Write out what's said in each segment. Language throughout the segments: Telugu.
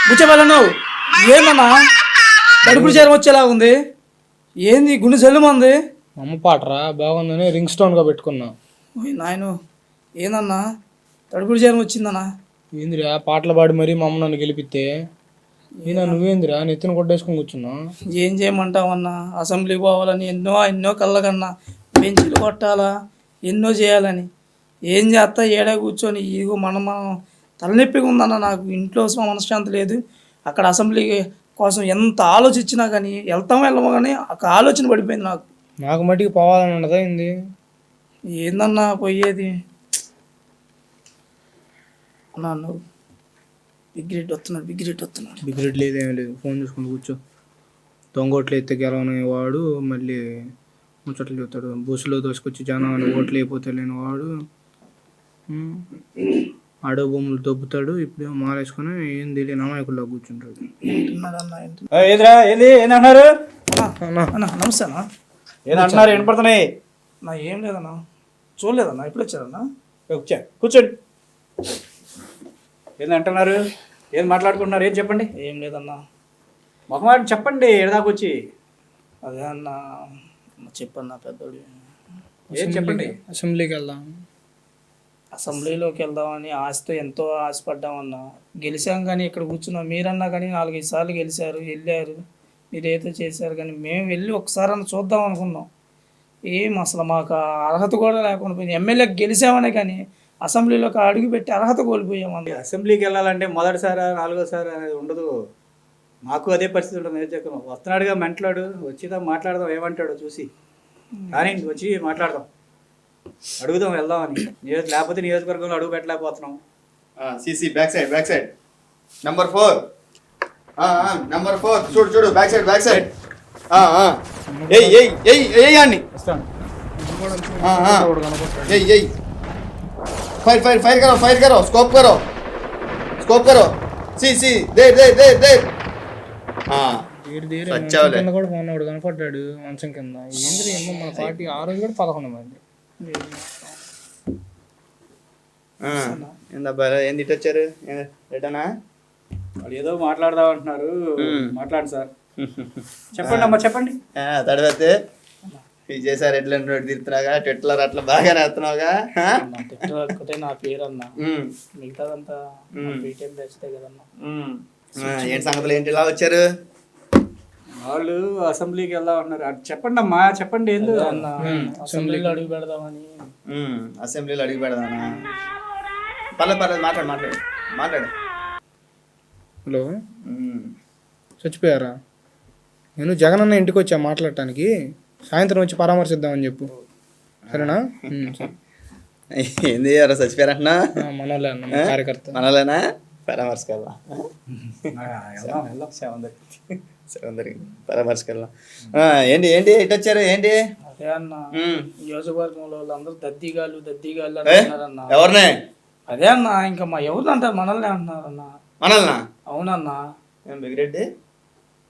కూర్చోవాలన్నావు ఏందన్నా కడుపులు చేరం వచ్చేలా ఉంది. ఏంది గుండె సెల్లుమంది? అమ్మ పాటరా బాగుందని రింగ్ స్టోన్గా పెట్టుకున్నా. నాయను ఏందన్నా కడుపులు చేరం వచ్చిందన్నా? ఏందిరా పాటలు పాడి మరీ మా అమ్మ నన్ను గెలిపితే ఈయన నువ్వేందిరా నెత్తిన కొట్టేసుకొని కూర్చున్నా. ఏం చేయమంటావన్నా, అసెంబ్లీకి పోవాలని ఎన్నో కళ్ళకన్నా, బెంచీలు కొట్టాలా ఎన్నో చేయాలని ఏం చేస్తా ఏడా కూర్చొని ఇదిగో మనం తలనొప్పిగా ఉందన్న. నాకు ఇంట్లో మనశ్శాంతి లేదు. అక్కడ అసెంబ్లీ కోసం ఎంత ఆలోచించినా కానీ వెళ్ళమో కానీ ఒక ఆలోచన పడిపోయింది నాకు. నాకు మట్టికి పోవాలని ఉండదా ఏంది? ఏందన్నా పోయేది? అన్నా నువ్వు బిగ్రెడ్ వస్తున్నాడు. బిగ్రెడ్ లేదేమీ లేదు, ఫోన్ చూసుకుంటూ కూర్చో. దొంగోట్లు ఎత్తే గెలవని వాడు మళ్ళీ ముచ్చట్లు చెప్తాడు. బస్సులో దోసుకొచ్చి జనం అని ఓట్లు అయిపోతే లేని వాడు ఆడో భూములు దొబ్బుతాడు. ఇప్పుడేమో మారేసుకొని ఏం తెలియని అమాయకుల్లో కూర్చుంటాడు. ఏంటన్నారు? నమస్తే అన్న. ఏదంటున్నారు? వినపడుతున్నాయి. నా ఏం లేదన్నా, చూడలేదన్నా. ఎప్పుడు వచ్చారన్నా? కూర్చోండి. ఏందంటున్నారు? ఏం మాట్లాడుకుంటున్నారు? ఏం చెప్పండి. ఏం లేదన్నా. మొహమాట చెప్పండి. ఎడదాకొచ్చి అదే అన్న చెప్పన్నా పెద్దోడు. ఏం చెప్పండి. అసెంబ్లీకి వెళ్దాం. అసెంబ్లీలోకి వెళ్దామని ఆశతో ఎంతో ఆశపడ్డామన్నా. గెలిచాం కానీ ఇక్కడ కూర్చున్నాం. మీరన్నా కానీ 4-5 సార్లు వెళ్ళారు, మీరైతే చేశారు. కానీ మేము వెళ్ళి ఒకసారి అన్న చూద్దాం అనుకున్నాం. ఏం అసలు మాకు అర్హత కూడా లేకుండా పోయింది. ఎమ్మెల్యేకి గెలిచామనే కానీ అసెంబ్లీలోకి అడుగు పెట్టి అర్హత కోల్పోయామన్నా. అసెంబ్లీకి వెళ్ళాలంటే మొదటిసారి 4వ సారి అనేది ఉండదు. మాకు అదే పరిస్థితి ఉంటుంది. నియోజకవర్గం వస్తున్నాడుగా మెంటలాడు, వచ్చిదా మాట్లాడదాం ఏమంటాడో చూసి కానీ వచ్చి మాట్లాడదాం, అడుగుదాం వెళ్దామని. లేకపోతే నియోజకవర్గంలో అడుగు పెట్టలేకపోతున్నాం. సిసి బ్యాక్ సైడ్ నంబర్ 4 చూడు బ్యాక్ సైడ్ అన్ని फायर करो स्कोप करो सी दे हाँ కూడా మొన్నోడు కనపడ్డాడు మంచం కింద. ఏంద్రీ ఏమో మన పార్టీ ఆ రోజు కూడా 11 మంది. ఏంది ఇటు వచ్చారు రిటర్నా? వాళ్ళు ఏదో మాట్లాడదాం అంటున్నారు. మాట్లాడు సార్. చెప్పండి అమ్మా చెప్పండి. తడవతే విజయసారి ఎట్లా తిరుగుతున్నావుగా, ట్విట్టర్ అట్లా బాగానే వస్తున్నావుగా. ఒకటే నా పేరు అన్న, మిగతాదంతా బీటెక్ బ్యాచ్తే కదన్నా. ఏంటి సంగతులు? ఏంటి ఇలా వచ్చారు? వాళ్ళు అసెంబ్లీకి వెళ్దాం అంటున్నారు. చెప్పండి అమ్మా చెప్పండి. ఏందో అసెంబ్లీలో అడుగు పెడదామని. అసెంబ్లీలో అడుగు పెడదామా? పర్లేదు మాట్లాడు. హలో, చచ్చిపోయారా? నేను జగన్ అన్న ఇంటికి వచ్చా మాట్లాడటానికి. సాయంత్రం వచ్చి పరామర్శిద్దామని చెప్పు, సరేనా? ఏంది ఎవరో చచ్చిపోయారంటున్నా? మనోళ్ళే అన్న, కార్యకర్త. మనోళ్ళేనా? పరామర్శకెళ్దాం. పరామర్శకెళ్దాం. ఏంటి ఇటు వచ్చారు? ఏంటి? అదే అన్న, నియోజకవర్గంలో వాళ్ళందరూ దద్దిగాళ్ళు అంటున్నారన్న. ఎవరినే? అదే అన్న, ఇంకా మా ఎవరు అంటారు? మనల్ని అంటున్నారన్న. మనల్నా? అవునన్నా. బిగిరెడ్డి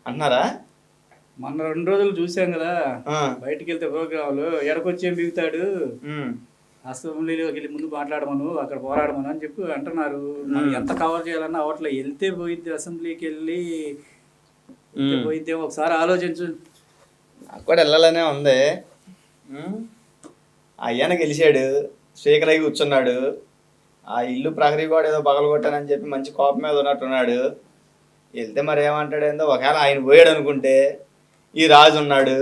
అంటున్నారా? మొన్న 2 రోజులు చూసాం కదా బయటికి వెళ్తే ప్రోగ్రాంలు. ఎడకొచ్చేం బిగుతాడు, అసెంబ్లీలోకి వెళ్ళి ముందు మాట్లాడమను, అక్కడ పోరాడమను అని చెప్పి అంటున్నారు. మనం ఎంత కవర్ చేయాలన్నా అవట్లో వెళ్తే పోయిద్ది. అసెంబ్లీకి వెళ్ళి పోయిద్దే ఒకసారి ఆలోచించు. నాకు కూడా వెళ్ళాలనే ఉంది. అయ్యాన గెలిచాడు, స్పీకర్ అయ్యి కూర్చున్నాడు. ఆ ఇల్లు ప్రహరీ కూడా ఏదో పగలగొట్టానని చెప్పి మంచి కోపం మీద ఉన్నట్టున్నాడు. వెళ్తే మరి ఏమంటాడు ఏందో. ఒకవేళ ఆయన పోయాడు అనుకుంటే ఈ రాజు ఉన్నాడు,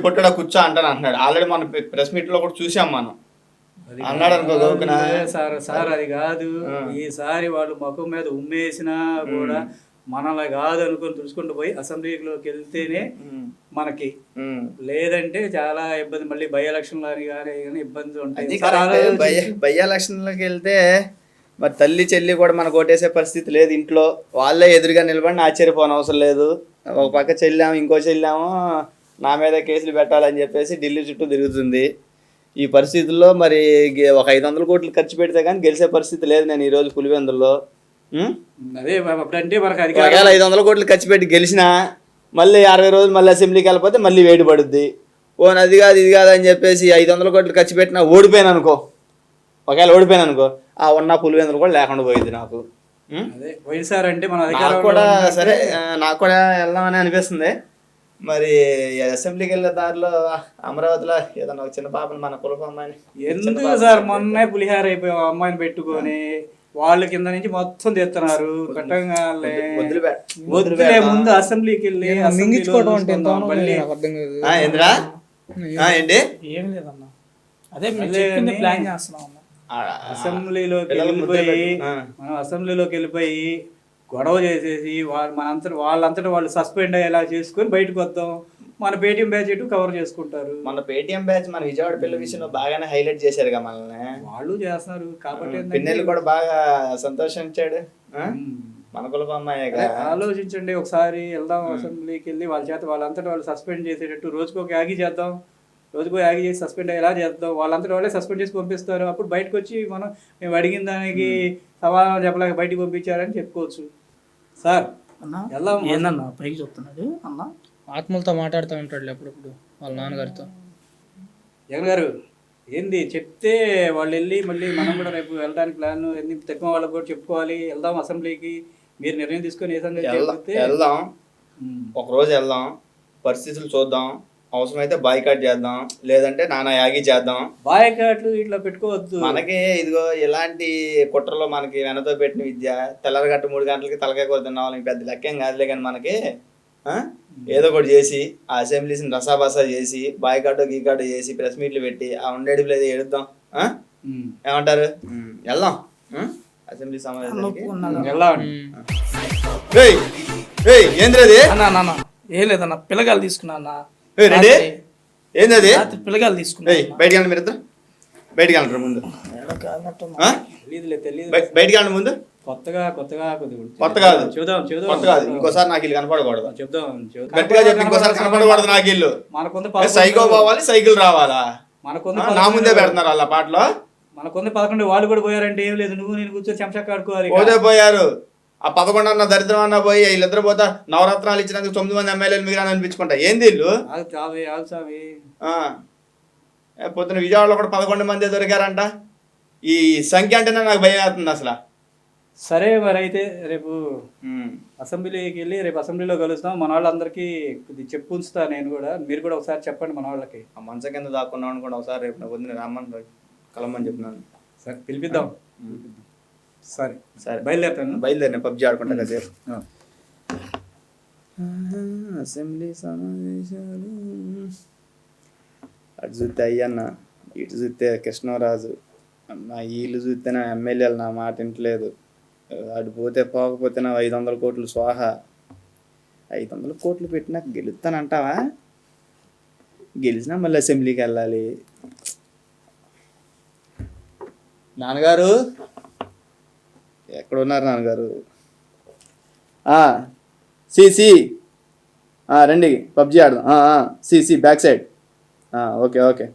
పుట్టడా కూర్చో అంటున్నాడు. ఆల్రెడీ మన ప్రెస్ మీట్ లో కూడా చూసాం మనం. అన్నాడు అనుకో సార్ అది కాదు. ఈసారి వాళ్ళు ముఖం మీద ఉమ్మేసినా కూడా మనలా కాదు అనుకుని తుడుచుకుంటూ పోయి అసెంబ్లీలోకి వెళ్తేనే మనకి, లేదంటే చాలా ఇబ్బంది. మళ్ళీ బై ఎలక్షన్ కానీ ఇబ్బందులు ఉంటాయి. బై ఎలక్షన్లోకి వెళ్తే మరి తల్లి చెల్లి కూడా మనకు ఓటేసే పరిస్థితి లేదు. ఇంట్లో వాళ్ళే ఎదురుగా నిలబడి ఆశ్చర్యపోని అవసరం లేదు. ఒక పక్క చెల్లాము, ఇంకో చెల్లాము నా మీద కేసులు పెట్టాలని చెప్పేసి ఢిల్లీ చుట్టూ తిరుగుతుంది. ఈ పరిస్థితుల్లో మరి ఒక 500 కోట్లు ఖర్చు పెడితే కానీ గెలిచే పరిస్థితి లేదు. నేను ఈరోజు పులివెందుల్లో అదే అంటే మనకు 500 కోట్లు ఖర్చు పెట్టి గెలిచినా మళ్ళీ 60 రోజులు మళ్ళీ అసెంబ్లీకి వెళ్ళిపోతే మళ్ళీ వేడి పడుద్ది. ఓ అది కాదు ఇది కాదు అని చెప్పేసి 500 కోట్లు ఖర్చు పెట్టినా ఓడిపోయాను అనుకో, ఒకవేళ ఓడిపోయాను అనుకో ఆ ఉన్న పులివెందులు కూడా లేకుండా పోయింది నాకు. అదే పోయినసారి అంటే మన నాకు అధికారంలో కూడా ఉన్నంటే సరే నాకు కూడా వెళ్దామని అనిపిస్తుంది. మరి అసెంబ్లీకి వెళ్ళే దారిలో అమరావతిలో ఏదన్నా ఒక చిన్న పాపని మన కులపు అమ్మాయిని ఎందుకు సార్ మొన్నే పులిహార అయిపోయి అమ్మాయిని పెట్టుకొని వాళ్ళ కింద నుంచి మొత్తం తెస్తున్నారు పెట్టంగానే. వద్దులే ముందు అసెంబ్లీకి వెళ్ళి అసెంబ్లీలో మింగించుకోవడం అంటే ఎంత చూసుకుందాం. మళ్ళీ నాకు అర్థం కాదు. ఏంద్రా ఏంటి ఏం లేదన్నా, అదే మీరు చెప్పింది ప్లాన్ చేస్తున్నాం అన్న. అసెంబ్లీలోకి వెళ్ళిపోయి మనం అసెంబ్లీలోకి వెళ్ళిపోయి గొడవ చేసేసి వాళ్ళంతటా వాళ్ళు సస్పెండ్ అయ్యేలా చేసుకొని బయటకు వద్దాం. మన పేటీఎం బ్యాచ్ ఇటు కవర్ చేసుకుంటారు. మన పేటీఎం బ్యాచ్ మన విజయవాడ పిల్ల విషయంలో బాగానే హైలైట్ చేశారుగా మనల్ని. వాళ్ళు చేస్తున్నారు కాబట్టి ఏంటంటే పిన్నెల్లి కూడా బాగా సంతోషించాడు. మన కులపు అమ్మాయిగా ఆలోచించండి ఒకసారి. వెళ్దాం అసెంబ్లీకి వెళ్ళి వాళ్ళ చేత వాళ్ళంతటా వాళ్ళు సస్పెండ్ చేసేటట్టు రోజుకొక యాగి చేద్దాం. రోజుకో యాగి చేసి సస్పెండ్ అయ్యేలా చేద్దాం. వాళ్ళంతటా వాళ్ళే సస్పెండ్ చేసి పంపిస్తారు. అప్పుడు బయటకు వచ్చి మేము అడిగిన దానికి సమాధానం చెప్పలేక బయటికి పంపించారని చెప్పుకోవచ్చు. సార్ అన్న వెళ్దాం. ఏందన్నా పైకి చెప్తున్నాడు అన్న? ఆత్మలతో మాట్లాడుతూ ఉంటాడు అప్పుడప్పుడు వాళ్ళ నాన్నగారితో. జగన్ గారు ఏంది చెప్తే వాళ్ళు వెళ్ళి మళ్ళీ మనం కూడా రేపు వెళ్ళడానికి ప్లాన్ ఎన్ని తక్కువ వాళ్ళకి కూడా చెప్పుకోవాలి. వెళ్దాం అసెంబ్లీకి, మీరు నిర్ణయం తీసుకొని ఏ సంగతి చెప్తే వెళ్దాం. ఒకరోజు వెళ్దాం, పరిస్థితులు చూద్దాం. అవసరమైతే బాయ్కాట్ చేద్దాం, లేదంటే నానా యాగి చేద్దాం. బాయ్కాట్లు ఇట్లా పెట్టుకోవద్దు. మనకి ఇదిగో ఇలాంటి కుట్రలో మనకి వెనతో పెట్టిన విద్య తెల్లరగట్ట 3 గంటలకి తలకాయ కూర తిన్నాం పెద్ద లెక్కేం కాదులే. కానీ మనకి ఏదో ఒకటి చేసి ఆ అసెంబ్లీస్ని రసాబసా చేసి బాయ్కాటో గీకాటో చేసి ప్రెస్ మీట్లు పెట్టి ఆ ఉండేది లేదు ఎడుద్దాం. ఏమంటారు? వెళ్దాం అసెంబ్లీ సమావేశానికి. ఏంద్రది అన్న ఏం లేదన్న, పిల్లగాలు తీసుకున్నా అన్న. రెడీ ఏంది పిల్లగాలు తీసుకున్నా. బయటికి వెళ్ళండి మీరు ఇద్దరు, బయటికి వెళ్ళండి ముందు. బయటికి వెళ్ళండి ముందు. కొత్తగా కొత్త కాదు, చూద్దాం కొత్త కాదు. ఇంకోసారి నాకు ఇల్లు కనపడకూడదు. చెప్దాం గట్టిగా చెప్పి ఇంకోసారి కనపడకూడదు నాకు ఇల్లు. మనకుంది సైకో పోవాలి, సైకిల్ రావాలా? మనకుంది నా ముందే పెడుతున్నారు వాళ్ళ పాటలో. మనకుంది 11 వాళ్ళు కూడా పోయారంటే ఏం లేదు. నువ్వు నేను కూర్చొని చెంచా ఆడుకోవాలి. పోతే పోయారు. ఆ 11 అన్న దరిద్రం అన్న పోయి వీళ్ళిద్దరు పోతా నవరత్నాలు ఇచ్చినందుకు 9 మంది ఎమ్మెల్యేలు మిగిలిన అనిపించుకుంటా. ఏంది ఇల్లు? పొద్దున విజయవాడలో కూడా 11 మంది దొరికారంట. ఈ సంఖ్య అంటేనే నాకు భయం అవుతుంది అసలు. సరే మరి అయితే రేపు అసెంబ్లీకి వెళ్ళి రేపు అసెంబ్లీలో కలుస్తాం. మన వాళ్ళందరికీ చెప్పు ఉంచుతా నేను కూడా. మీరు కూడా ఒకసారి చెప్పండి మన వాళ్ళకి. ఆ మంచం కింద దాక్కున్నాం అనుకోండి. ఒకసారి రేపు వద్దు రామ్మని కలమని చెప్పినాను. సరే పిలిపిద్దాం. సరే సరే బయలుదేరిన పబ్జీ ఆడుకుంటా కాసేపు. అసెంబ్లీ సమావేశాలు అటు చూస్తే అయ్యన్న, ఇటు చూస్తే కృష్ణరాజు అన్న. వీళ్ళు చూస్తే నా ఎమ్మెల్యేలు నా మాట వింటలేదు. అటు పోతే పోకపోతే నా 500 కోట్లు స్వాహ. 500 కోట్లు పెట్టినా గెలుస్తానంటావా? గెలిచినా మళ్ళీ అసెంబ్లీకి వెళ్ళాలి. నాన్నగారు ఎక్కడున్నారు నాన్నగారు? సిసి రండి పబ్జీ ఆడదాం. CC back side. ఓకే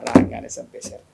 రాగానే చంపేశారు.